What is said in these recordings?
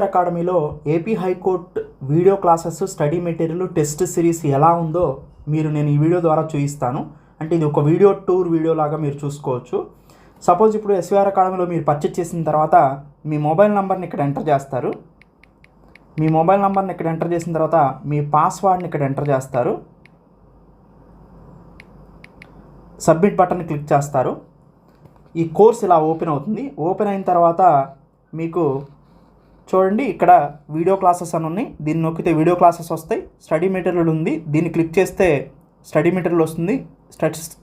SVR అకాడమీలో AP high court video classes, study material, test series ఎలా ఉందో నేను ఈ వీడియో ద్వారా చూపిస్తాను. అంటే ఇది ఒక వీడియో టూర్ వీడియో లాగా మీరు చూసుకోవచ్చు. సపోజ్ ఇప్పుడు ఎస్వీఆర్ అకాడమీలో మీరు పర్చేజ్ చేసిన తర్వాత మీ మొబైల్ నెంబర్ని ఇక్కడ ఎంటర్ చేస్తారు. మీ మొబైల్ నెంబర్ని ఇక్కడ ఎంటర్ చేసిన తర్వాత మీ పాస్వర్డ్ని ఇక్కడ ఎంటర్ చేస్తారు. సబ్మిట్ బటన్ని క్లిక్ చేస్తారు. ఈ కోర్స్ ఇలా ఓపెన్ అవుతుంది. ఓపెన్ అయిన తర్వాత మీకు చూడండి ఇక్కడ వీడియో క్లాసెస్ అని ఉన్నాయి. దీన్ని నొక్కితే వీడియో క్లాసెస్ వస్తాయి. స్టడీ మెటీరియల్ ఉంది, దీన్ని క్లిక్ చేస్తే స్టడీ మెటీరియల్ వస్తుంది.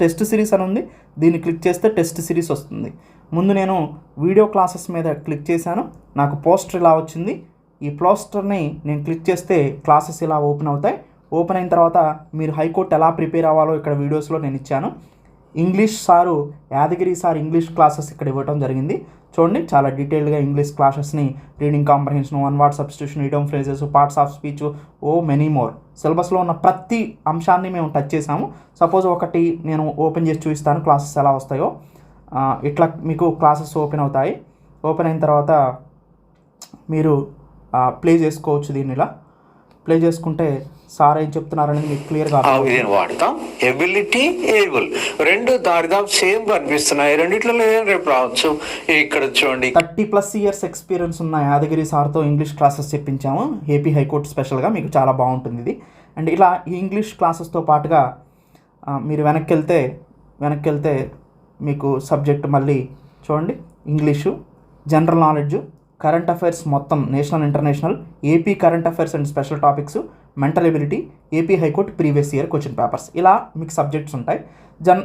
టెస్ట్ సిరీస్ అని ఉంది, దీన్ని క్లిక్ చేస్తే టెస్ట్ సిరీస్ వస్తుంది. ముందు నేను వీడియో క్లాసెస్ మీద క్లిక్ చేశాను, నాకు పోస్టర్ ఇలా వచ్చింది. ఈ పోస్టర్ని నేను క్లిక్ చేస్తే క్లాసెస్ ఇలా ఓపెన్ అవుతాయి. ఓపెన్ అయిన తర్వాత మీరు హైకోర్టు ఎలా ప్రిపేర్ అవ్వాలో ఇక్కడ వీడియోస్లో నేను ఇచ్చాను. English sir Yadagiri sir English classes ఇక్కడ ఇవ్వడం జరిగింది. చూడండి చాలా డీటెయిల్గా ఇంగ్లీష్ క్లాసెస్ని, reading comprehension, one word substitution, idiom phrases, parts of speech, many more. సిలబస్లో ఉన్న ప్రతి అంశాన్ని మేము టచ్ చేసాము. సపోజ్ ఒకటి నేను ఓపెన్ చేసి చూపిస్తాను క్లాసెస్ ఎలా వస్తాయో. ఇట్లా మీకు క్లాసెస్ ఓపెన్ అవుతాయి. ఓపెన్ అయిన తర్వాత మీరు ప్లే చేసుకోవచ్చు. దీన్ని ఇలా ప్లే చేసుకుంటే సార్ ఏం చెప్తున్నారని మీకు క్లియర్గా వాడతాం. ఎబిలిటీ, ఏబుల్ రెండు దాదాపు సేమ్ కనిపిస్తున్నాయి. రెండిట్లో ఏం రేపు రావచ్చు. ఇక్కడ చూడండి 30+ ఇయర్స్ ఎక్స్పీరియన్స్ ఉన్న యాదగిరి సార్తో ఇంగ్లీష్ క్లాసెస్ చెప్పించాము ఏపీ హైకోర్టు స్పెషల్గా. మీకు చాలా బాగుంటుంది ఇది. అండ్ ఇలా ఈ ఇంగ్లీష్ క్లాసెస్తో పాటుగా మీరు వెనక్కి వెళ్తే మీకు సబ్జెక్ట్ మళ్ళీ చూడండి English, general knowledge, current affairs మొత్తం national international, AP current affairs and special topics, mental ability, AP high court previous year question papers, ఇలా మీకు సబ్జెక్ట్స్ ఉంటాయి.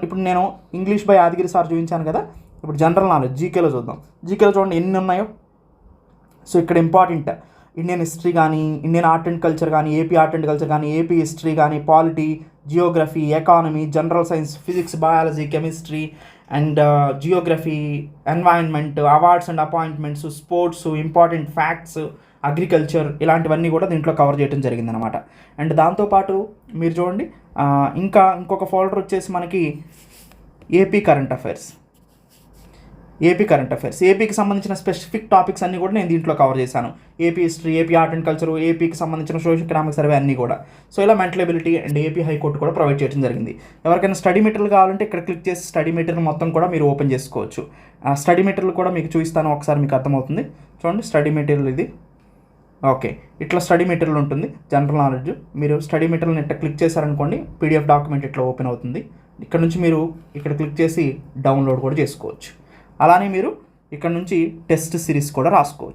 ఇప్పుడు నేను ఇంగ్లీష్ బై యాదగిరి సార్ చూపించాను కదా. ఇప్పుడు జనరల్ నాలెడ్జ్ జీకేలో చూద్దాం. జీకేలో చూడండి ఎన్ని ఉన్నాయో. సో ఇక్కడ ఇంపార్టెంట్ ఇండియన్ హిస్టరీ కానీ, ఇండియన్ ఆర్ట్ అండ్ కల్చర్ కానీ, ఏపీ ఆర్ట్ అండ్ కల్చర్ కానీ, ఏపీ హిస్టరీ కానీ, polity, Geography, economy, general science, physics, biology, chemistry and Geography, environment, awards and appointments, sports, important facts, agriculture, ఇలాంటివన్నీ కూడా దీంట్లో cover చేయడం జరిగిందనమాట. And దాంతోపాటు మీరు చూడండి ఇంకొక ఫోల్డర్ వచ్చేసి మనకి ఏపీ కరెంట్ అఫైర్స్. ఏపీకి సంబంధించిన స్పెసిఫిక్ టాపిక్స్ అన్నీ కూడా నేను దీంట్లో కవర్ చేశాను. AP history, AP art and culture, ఏపీకి సంబంధించిన సోషల్ ఎకనామిక్ సర్వే అన్నీ కూడా. సో ఇలా mental ability and AP high court కూడా ప్రొవైడ్ చేయడం జరిగింది. ఎవరికైనా స్టడీ మెటీరియల్ కావాలంటే ఇక్కడ క్లిక్ చేసి స్టడీ మెటీరియల్ మొత్తం కూడా మీరు ఓపెన్ చేసుకోవచ్చు. ఆ స్టడీ మెటీరియల్ కూడా మీకు చూపిస్తాను, ఒకసారి మీకు అర్థమవుతుంది. చూడండి స్టడీ మెటీరియల్ ఇది. ఓకే, ఇట్లా స్టడీ మెటీరియల్ ఉంటుంది. జనరల్ నాలెడ్జ్, మీరు స్టడీ మెటీరియల్ని ఇట్లా క్లిక్ చేశారనుకోండి పీడిఎఫ్ డాక్యుమెంట్ ఇట్లా ఓపెన్ అవుతుంది. ఇక్కడ నుంచి మీరు ఇక్కడ క్లిక్ చేసి డౌన్లోడ్ కూడా చేసుకోవచ్చు. అలానే మీరు ఇక్కడ నుంచి టెస్ట్ సిరీస్ కూడా రాసుకోవచ్చు.